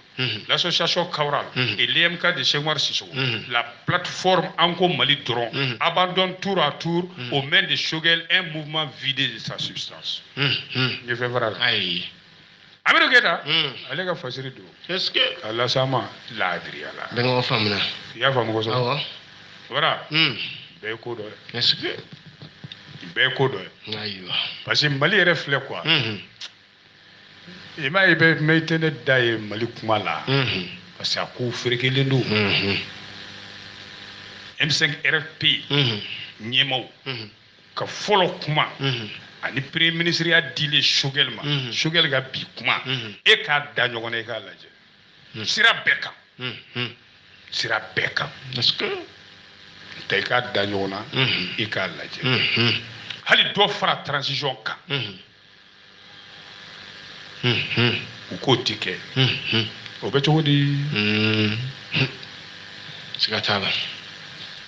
l'association Kawral et l'EMK de Cheikh Umar Sissogo la plateforme Anko Mali dɔrɔn abandonne tour à tour aux mains de Choguel un mouvement vidé de sa substance je fais vrai ayi Amadu Keyita ale ka fasiri don est-ce que k'a las'an ma laadiriya la bɛɛ ka faamuna i y'a faamu kosɛbɛ awɔ voilà bɛɛ ye ko dɔ ye est-ce que bɛɛ ye ko dɔ ye ayiwa parce que Mali yɛrɛ filɛ quoi i m'a ye bɛ mɛ i tɛ ne da ye Mali kuma la parce que a ko ferekelen don M5 RFP ɲɛmaw ka fɔlɔ kuma ani premier ministre y'a dilen Choguel ma Choguel ka bi kuma e k'a da ɲɔgɔn na i k'a lajɛ sira bɛɛ kan est-ce que ta i k'a da ɲɔgɔn na i k'a lajɛ hali dɔ fara transition kan u k'o ti kɛ o bɛ cogo di siga t'a la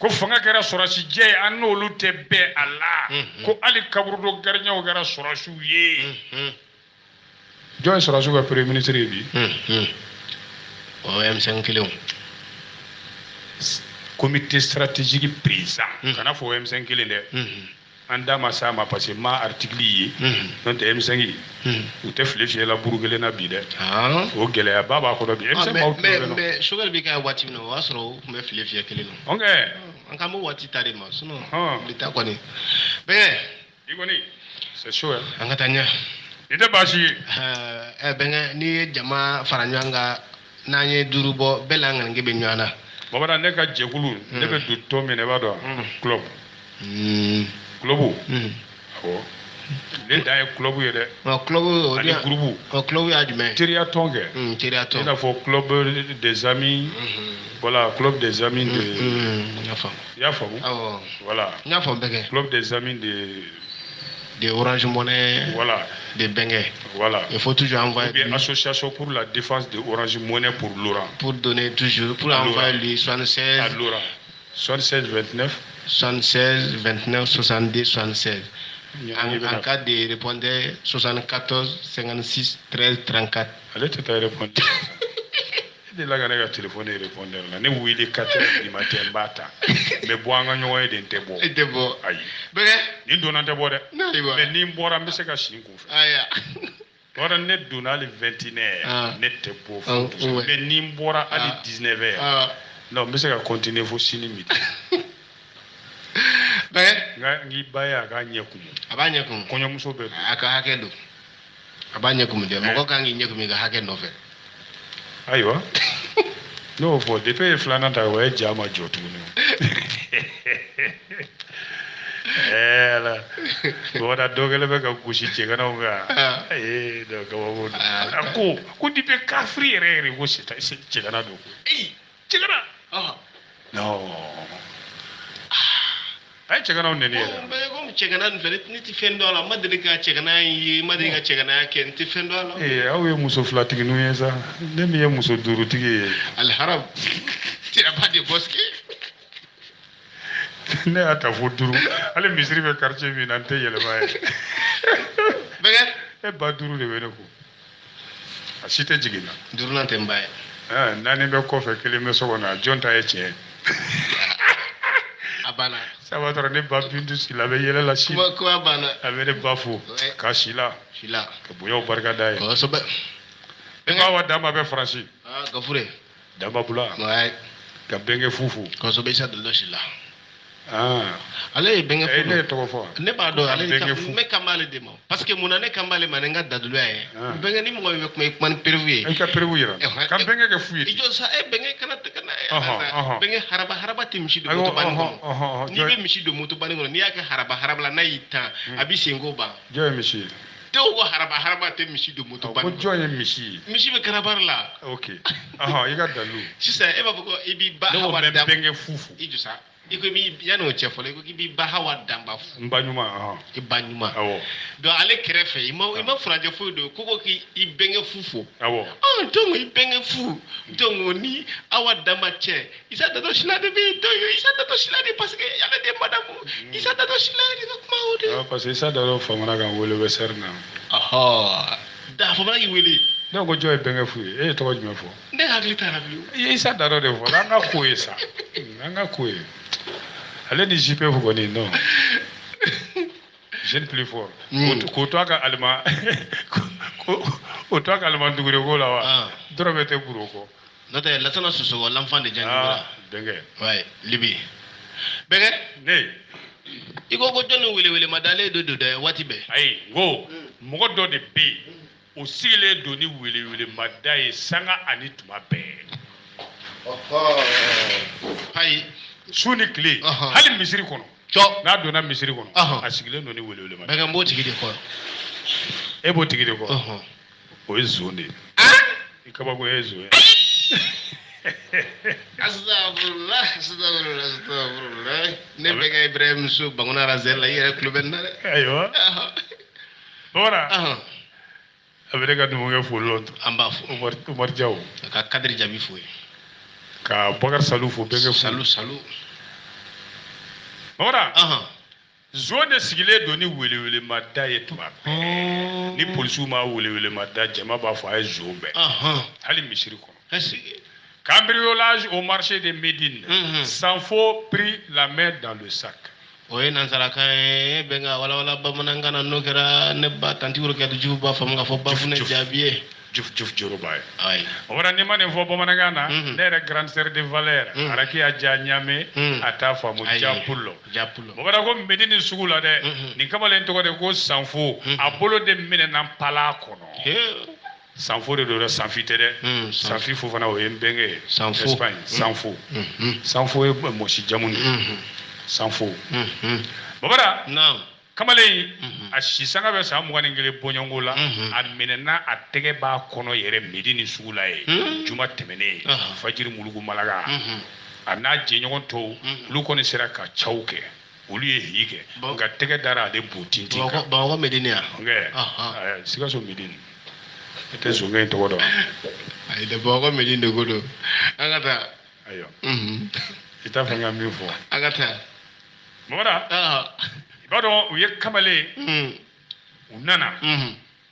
ko fanga kɛra sɔrɔsi jɛ ye an n'olu tɛ bɛn a la ko hali kaburudo garidiɲɛw kɛra sɔrɔsiw ye jɔn ye sɔrɔsiw ka premier ministre ye bi o M5 kelenw comité stratégique président kana fɔ M5 kelen dɛ an da ma s'a ma parce que ma article ye n'o tɛ M5 ye u tɛ file fiyɛ la buru kelen na bi dɛ o gɛlɛyaba b'a kɔnɔ bi mais Choguel bɛ kɛ waati min na o y'a sɔrɔ u tun bɛ file fiyɛ kelen na ok an k'an bɛ waati ta de ma sinon bi ta kɔni bɛnkɛ i kɔni c'est chaud an ka taa ɲɛ i tɛ baasi ye bɛnkɛ n'i ye jama fara ɲɔgɔn kan n'an ye duuru bɔ bɛɛ la ŋaniye bɛ ɲɔgɔn na Baba ne ka jɛkulu ne bɛ don tɔn min na i b'a dɔn club club ne dan ye club ye dɛ club ani groupe club y'a jumɛn teriya tɔn kɛ teriya tɔn i n'a fɔ club des amis voilà club des amis de i y'a faamu voilà n y'a faamu bɛɛ kɛ club des amis de Orange Money voilà de Bengue voilà il faut toujours envoyer une association pour la défense de Orange Money pour Laurent pour donner toujours pour envoyer lui 76 à Laurent 76 29 76 29 70 76 en cas de répondeur 74 56 13 34 allez te répondre de la gana téléphone et répondeur là ne wili 4h du matin bata mais bo anga ñoy den te bo ay bege ni donante bo de mais ni mbora mbese ka shinku aya wara ne donali 21h ne te bo mais ni mbora ali 19h non mbese ka continuer fo sini midi bege ngi baya ga nyekum abanyekum konyo muso be aka hakedo abanyekum de moko ka ngi nyekum ga hakendo fe aywa no fo depuis flana ta wa jama jotunu la wada dogele be ka gushi chegana nga do ka wo ko dipe ka free rere wo sita chegana do chegana no ay chegana on ne ne be ko chegana no fele ni ti fendo la madri ka chegana yi madri ka chegana ken ti fendo la awe muso flatigi no yesa ne mi muso duru tigi al haram ti ba de boski ne ata fo duru ale misiri be quartier mi nan te yele baye bege e ba duru de wene ko a site jigina duru nan te mbaye nani be ko fe kele me so na jonta e che abana sabatara ne ba bindu sila be yele la shi ko abana avere bafo ka shila ka boyo barka dai ko so be ba wa dama be franchi gafure dama bula ouais ka benge fufu ko so be sa de lo shila ale benge fufu ne to fo ne ba do ale me kamale de mo parce que munane kamale manenga dadulu ay benge ni mo be ko man prévu e ka prévu yira ka benge ke fuyi ijo sa e benge kana benge haraba timshi do moto bani ko ni be mishi do moto bani ko ni yake haraba la na yita abi sengo ba joye mishi te o haraba te mishi do moto bani ko joye mishi be karabar la okay yi ga dalu sisa e ba ko ibi ba hawa da benge fufu ijo sa iko mi yano chefole ko bi ba hawa damba fu mbanyuma ibanyuma do ale krefe ima furaje fu do koko ki ibenge fufu donc ibenge fu donc ni awa damba che isa da do shila de bi do isa da do shila de parce que yalla de madame isa da do shila de ko mawde parce que isa da do famana kan wole be serna da famana ki wele donc ko joy benge fu e to juma fo ne hakli tara bi isa da do de fo la nga ko isa nga ko allez ni JP vous connaissez non jeune plus fort ko to ka alma ko to ka alma dugure ko la wa drobete buroko note la sana suso l'enfant de Django benge ouais libi benge ne iko ko jonu wele madale do de wati be ay go mo do de be o sigile do ni wele madaye sanga ani tuma be hay suni kile hali misiri kono n'a donna misiri kono a sigilen don ni welewele ma bɛɛ ka n b'o tigi de kɔ e b'o tigi de kɔ o ye zon de ye i kabako ye zon ye astagfirullah ne bɛ ka Ibrahim Sow Bangouna Razali la i yɛrɛ tulo bɛ nin na dɛ ayiwa bamanan a bɛ ne ka numukɛ fo lɔn an b'a fo Umar Diaw ka Kadiri Jabi fo ye ka Bakari Salu fo bɛɛ kɛ fo Salu bamanan zon de sigilen don ni welewele ma da ye tuma bɛɛ ni polisiw ma welewele ma da jama b'a fɔ a ye zon bɛɛ hali misiri kɔnɔ cambriolage au marché de Médine sans faux pris la main dans le sac o ye nansarakan ye bɛn ka walawala bamanankan na n'o kɛra ne ba tanti Worokɛtu Jufu b'a faamu k'a fɔ bafu ne jaabi ye Juf Joroba ye o wara ni ma nin fɔ bamanankan na ne yɛrɛ grande sœur de valeur Araki Aja Ɲame a t'a faamu Japulo o wara ko Médine sugu la dɛ nin kamalen tɔgɔ de ko Sanfo a bolo de minɛna mpala kɔnɔ Sanfo de do Sanfi tede Sanfi fo fana o yembenge Espagne Sanfo e moshi jamuni Sanfo babara naam kamale a sisanga be sa mugani ngele bonyongo la a menena a tege ba kono yere medini sugula ye juma temene fajiri mulugu malaga a na je ɲɔgɔn to olu kɔni sera ka caw kɛ olu ye hige nka tege dara ale butintin kan Bamakɔ medini ya Sikaso medini ete zonge in tɔgɔ dɔn ayi de Bamakɔ medini de ko don an ka taa ayiwa i t'a fɛ n ka min fɔ an ka taa mɔgɔda i b'a dɔn u ye kamalen u nana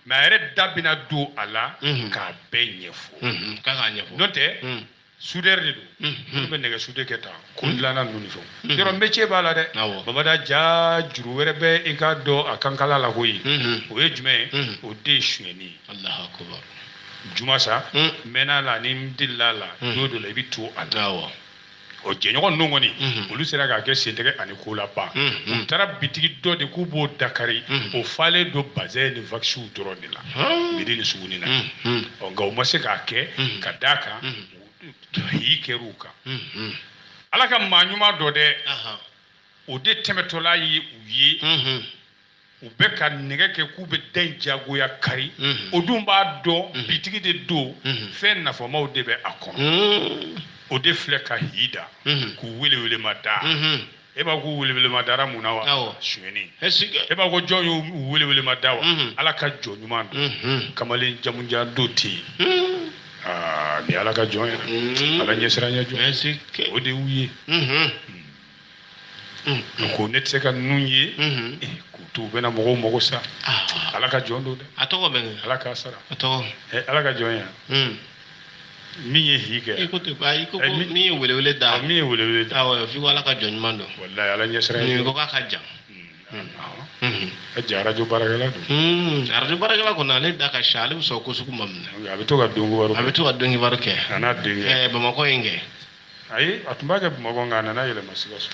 mais a yɛrɛ da bɛna don a la k'a bɛɛ ɲɛfɔ k'a ɲɛfɔ n'o tɛ soudeur de don minnu bɛ nɛgɛ soude kɛ tan ko dilanna ninnu ni fɛnw yɔrɔ métier b'a la dɛ babada ja juru wɛrɛ bɛ i ka dɔn a kankala la koyi o ye jumɛn ye o de ye sonyɛni ye Alahu akubar juma sa mɛnna la ni n delila la don dɔ la i bɛ to a la o jɛɲɔgɔn ninnu kɔni olu sera k'a kɛ sentɛgɛ ani ko la ban u taara bitigi dɔ de k'u b'o dakari o falen don bazɛn ni vakisiw dɔrɔn de la midi ni suguni na nka u ma se k'a kɛ ka d'a kan hiyi kɛr'u kan ala ka maa ɲuman dɔ dɛ o de tɛmɛtɔla ye u ye u bɛ ka nɛgɛ kɛ k'u bɛ den jagoya kari o dun b'a dɔn bitigi de don fɛn nafamaw de bɛ a kɔnɔ o de filɛ ka hiyi da k'u wele ma da e b'a k'u wele ma dara mun na wa sonyɛni e b'a ko jɔn y'u wele ma da wa ala ka jɔ ɲuman don kamalen jamujan do tɛ yen ni ala ka jɔn ye ala ɲɛsiranya jɔn o de y'u ye ko ne tɛ se ka ninnu ye k'u to u bɛna mɔgɔw mago sa ala ka jɔn don dɛ a tɔgɔ bɛ ala k'a sara a tɔgɔ ala ka jɔn ye min ye hi kɛ ko min ye welewele da min ye welewele da f'i ko ala ka jɔn ɲuman don wallahi ala ɲɛsiranya ko k'a ka jan a jɛ arajo baarakɛla don arajo baarakɛla kɔni ale da ka ca ale bɛ sɔn ko sugu ma minɛ a bɛ to ka dɔnkibaru kɛ a n'a denkɛ bamakɔ in kɛ ayi a tun b'a kɛ bamakɔ nka a nana yɛlɛma Sikaso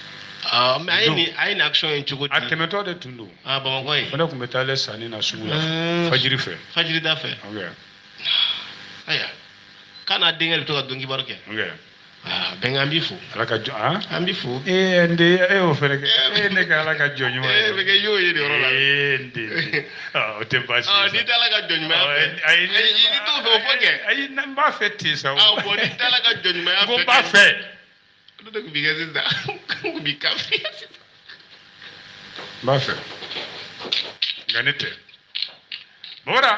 mais a ye nin action in cogo di a tɛmɛtɔ de tun don bamakɔ in fana tun bɛ taa ale sanni na sugu la fajiri fɛ fajirida fɛ aya k'a n'a denkɛ bɛ to ka dɔnkibaru kɛ bɛnkɛ an b'i fo ala ka jɔn an b'i fo n den e y'o fɛnɛ kɛ ne ka ala ka jɔn ɲuman ye bɛ kɛ y'o ye de yɔrɔ la n den o tɛ baasi ye n'i t'ala ka jɔn ɲumanya fɛ ayi n'i t'o fɛ o fɔ kɛ ayi n b'a fɛ ten sa bon n'i t'ala ka jɔn ɲumanya fɛ ko n b'a fɛ o de tun b'i kɛ sisan kun b'i kafi sisan n b'a fɛ nka ne tɛ bɔbɔra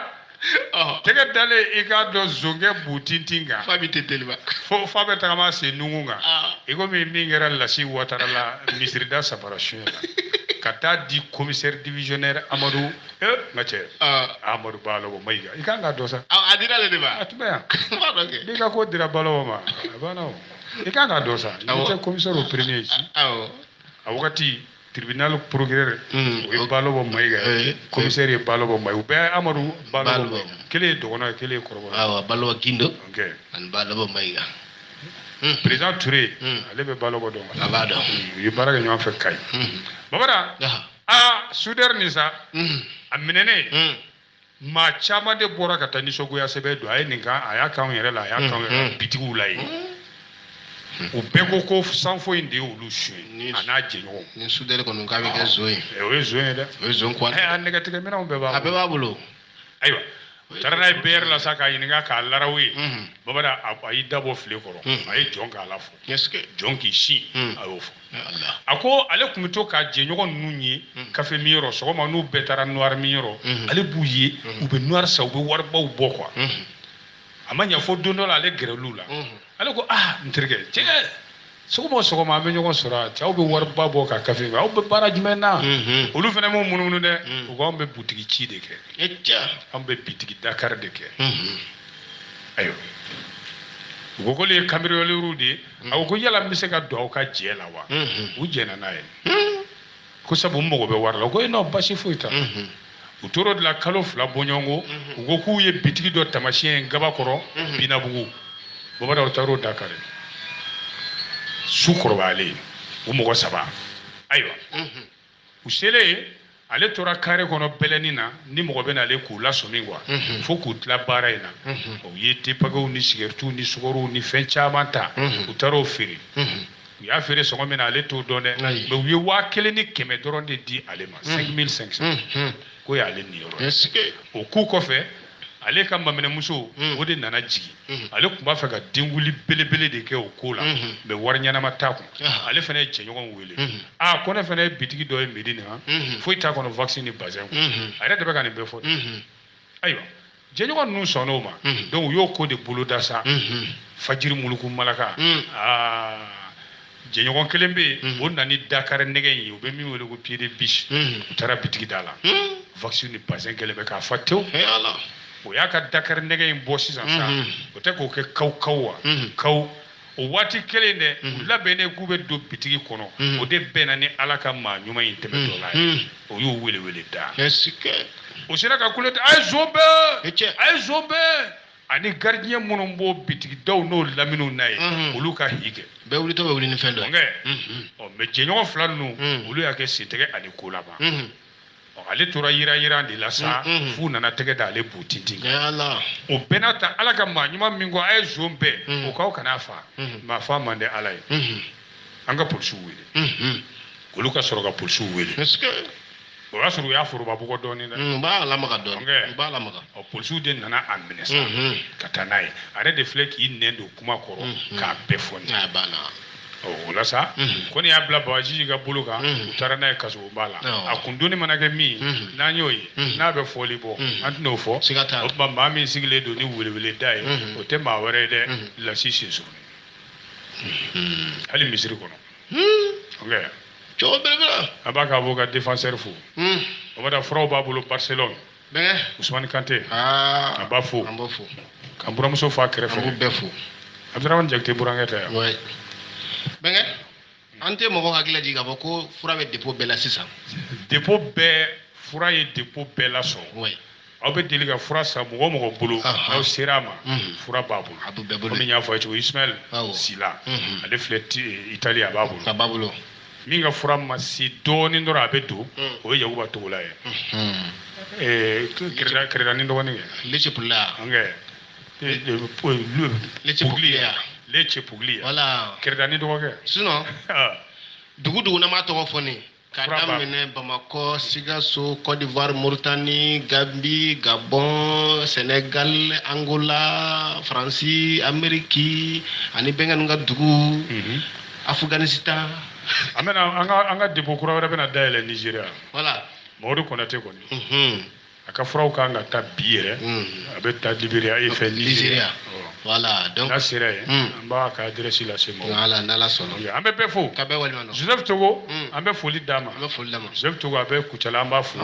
tɛgɛ dalen i k'a dɔn zonkɛ butintin kan fa bɛ tɛ teliba fa bɛ tagama sen nungun kan i komi min kɛra Lasi Watara la misirida sabara suɲɛ la ka taa di commissaire divisionnaire Amadu n ka cɛ Amadu Balɔbɔ Mayiga i kan k'a dɔn sa a dira ale de ma a tun bɛ yan n'i ka ko dira Balɔbɔ ma a banna o i kan k'a dɔn sa i tɛ commissaire au premier ici a wagati tribunal procureur o ye Balɔbɔ Mayiga ye commissaire ye Balɔbɔ Mayiga u bɛɛ Amadu Balɔbɔ Mayiga kelen ye dɔgɔnɔ ye kelen ye kɔrɔbɔrɔ awɔ Balɔbɔ Gindo ani Balɔbɔ Mayiga président Touré ale bɛ Balɔbɔ dɔn a b'a dɔn u ye baara kɛ ɲɔgɔn fɛ Kayi babara soudeur nin sa a minɛnen maa caman de bɔra ka taa nisɔngoya sɛbɛn don a ye nin kan a y'a k'anw yɛrɛ la a y'a k'anw yɛrɛ la bitigiw la yen u bɛɛ ko sanfo in de ye olu suɲɛ a n'a jɛɲɔgɔn ni soudeur kɔni k'a bɛ kɛ zon ye o ye zon ye dɛ o ye zon kuwa a nɛgɛtigɛminɛnw bɛɛ b'a bolo a bɛɛ b'a bolo ayiwa u taara n'a ye BR la sa k'a ɲininka k'a laraw ye babada a y'i dabɔ file kɔrɔ a ye jɔn k'a la fɔ jɔn k'i sin a y'o fɔ a ko ale tun bɛ to ka jɛɲɔgɔn ninnu ye kafe min yɔrɔ sɔgɔma n'u bɛɛ taara nuwari min yɔrɔ ale b'u ye u bɛ nuwari san u bɛ waribaw bɔ quoi a ma ɲɛ fo don dɔ la ale gɛrɛl'u la ale ko n terikɛ cɛ sɔgɔma o sɔgɔma an bɛ ɲɔgɔn sɔrɔ cɛ aw bɛ wariba bɔ ka kafe aw bɛ baara jumɛn na olu fana m'u munumunu dɛ u ko anw bɛ butigi ci de kɛ anw bɛ bitigi Dakar de kɛ ayiwa u ko k'olu ye cambrioleurs de ye a ko yala n bɛ se ka don aw ka jɛ la wa u jɛnna n'a ye ko sabu n mago bɛ wari la u ko non basi foyi t'a la u tora o de la kalo 2 bɔɲɔgɔnko u ko k'u ye bitigi dɔ taamasiyɛn Gabakɔrɔ Binabugu babada u taara o Dakar su kɔrɔbayalen u mɔgɔ 3 ayiwa u selen ale tora carré kɔnɔ bɛlɛni na ni mɔgɔ bɛ n'ale k'u lasɔmi quoi fo k'u tila baara in na u ye tepagaw ni cigarettes ni sukaro ni fɛn caman ta u taara o feere u y'a feere sɔngɔ min na ale t'o dɔn dɛ mais u ye 1500 dɔrɔn de di ale ma 5500 ko y'ale niyɔrɔ o k'u kɔfɛ ale ka maminɛmuso o de nana jigi ale tun b'a fɛ ka denwuli belebele de kɛ o ko la mais wari ɲɛnama t'a kun ale fana ye cɛɲɔgɔn wele ko ne fana ye bitigi dɔ ye mairie nin na foyi t'a kɔnɔ vaccin ni bazin kun a yɛrɛ de bɛ ka nin bɛɛ fɔ ayiwa jɛɲɔgɔn ninnu sɔnn'o ma donc u y'o ko de boloda sa fajiri muluku malaka jɛɲɔgɔn kelen bɛ yen o nana ni Dakar nɛgɛ in ye u bɛ min wele ko pied de biche u taara bitigi da la vaccin ni bazin kɛlen bɛ k'a fa tewu o y'a ka Dakar nɛgɛ in bɔ sisan sa o tɛ k'o kɛ kaw wa kaw o waati kelen dɛ u labɛnnen k'u bɛ don bitigi kɔnɔ o de bɛnna ni Ala ka maa ɲuman in tɛmɛtɔ la ye o y'u wele da o sera ka kule a ye zon bɛɛ ani gardien minnu b'o bitigidaw n'o laminiw n'a ye olu ka hige bɛɛ wulitɔ bɛ wuli ni fɛn dɔ ye mais jɛɲɔgɔn fila ninnu olu y'a kɛ sentɛgɛ ani ko laban ale tora yira de la sa f'u nana tɛgɛ da ale bu tintin o bɛɛ n'a ta Ala ka maa ɲuman min ko a ye zon bɛɛ o k'aw kana fa maa fa man di Ala ye an ka polisiw wele olu ka sɔrɔ ka polisiw wele o y'a sɔrɔ u y'a forobabugɔ dɔɔnin dɛ u b'a lamaga dɔɔnin u b'a lamaga polisiw de nana a minɛ sa ka taa n'a ye a yɛrɛ de filɛ k'i nɛn don kuma kɔrɔ k'a bɛɛ fɔ nin o la sa ko ni y'a bila Bagaji ka bolo kan u taara n'a ye kaso o b'a la a kun donni mana kɛ min n'an y'o ye n'a bɛ fɔli bɔ an tɛn'o fɔ o tuma maa min sigilen don ni weleweleda ye o tɛ maa wɛrɛ ye dɛ Lasi Sesoni hali misiri kɔnɔ a b'a ka avocat défenseur fo o bɛ da furaw b'a bolo Barcelone Ousmane Kanté a b'a fo k'an buramuso f'a kɛrɛfɛ Abdramane Jakite burankɛ tɛ yan Bɛnkɛ an tɛ mɔgɔ hakili jigin k'a fɔ ko fura bɛ dépôt bɛɛ la sisan dépôt bɛɛ fura ye dépôt bɛɛ la sɔrɔ aw bɛ deli ka fura san mɔgɔ o mɔgɔ bolo n'aw sera a ma fura b'a bolo komi n y'a fɔ a ye cogo Ismaël Sila ale filɛ Italie a b'a bolo min ka fura ma se dɔɔnin dɔrɔn a bɛ don o ye Yakuba Togola ye Kérédani dɔgɔnin kɛ Lecce Puglia voilà Kérédani dɔgɔkɛ sinon dugu na ma tɔgɔ fɔ ne k'a daminɛ Bamakɔ Sikaso Côte d'Ivoire Mauritanie Gambie Gabon Sénégal Angola France Amérique ani bɛnkɛ ninnu ka dugu Afghanistan an ka dépôt kura wɛrɛ bɛna dayɛlɛ Nigeria voilà Mamadu Konate kɔni a ka furaw kan ka taa bi yɛrɛ a bɛ taa Libéria Nigeria voilà donc n'a sera yen an b'a ka adresse lase ma voilà n'Ala sɔnna an bɛ bɛɛ fo ka bɛɛ waleɲuman dɔn Joseph Togo an bɛ foli d'a ma Joseph Togo a bɛ Kucala an b'a fo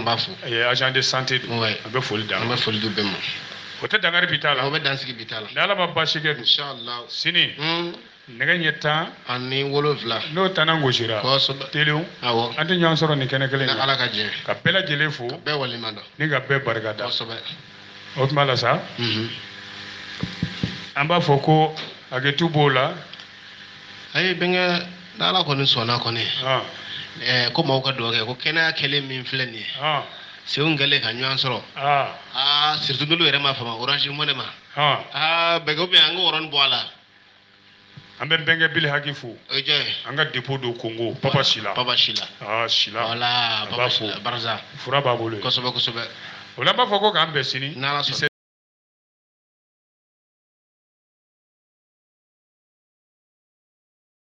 agent de santé don an bɛ foli d'a ma bɛɛ ma o tɛ dankari bi t'a la o bɛ dansigi bi t'a la ni Ala ma baasi kɛ inchallah sini nɛgɛ ɲɛ 10 ani 7 n'o tana gosira telew an tɛ ɲɔgɔn sɔrɔ nin kɛnɛ kelen na Ala ka jɛ ka bɛɛ lajɛlen fo ka bɛɛ waleɲuman dɔn ni ka bɛɛ barikada o tuma la sa an b'a fɔ ko hakɛto b'o la ayi bɛnkɛ n'Ala kɔni sɔnna kɔni ko maaw ka dugawu kɛ ko kɛnɛya kɛlen min filɛ nin ye senw kɛlen ka ɲɔgɔn sɔrɔ surtout n'olu yɛrɛ m'a faamu Orange Money ma bɛnkɛ ou bien an k'o yɔrɔnin bɔ a la an bɛ bɛnkɛ Bili Haki fo an ka dépôt do Congo Papa Sila Sila voilà Papa Sila Barza fura b'a bolo kosɛbɛ o la an b'a fɔ ko k'an bɛn sini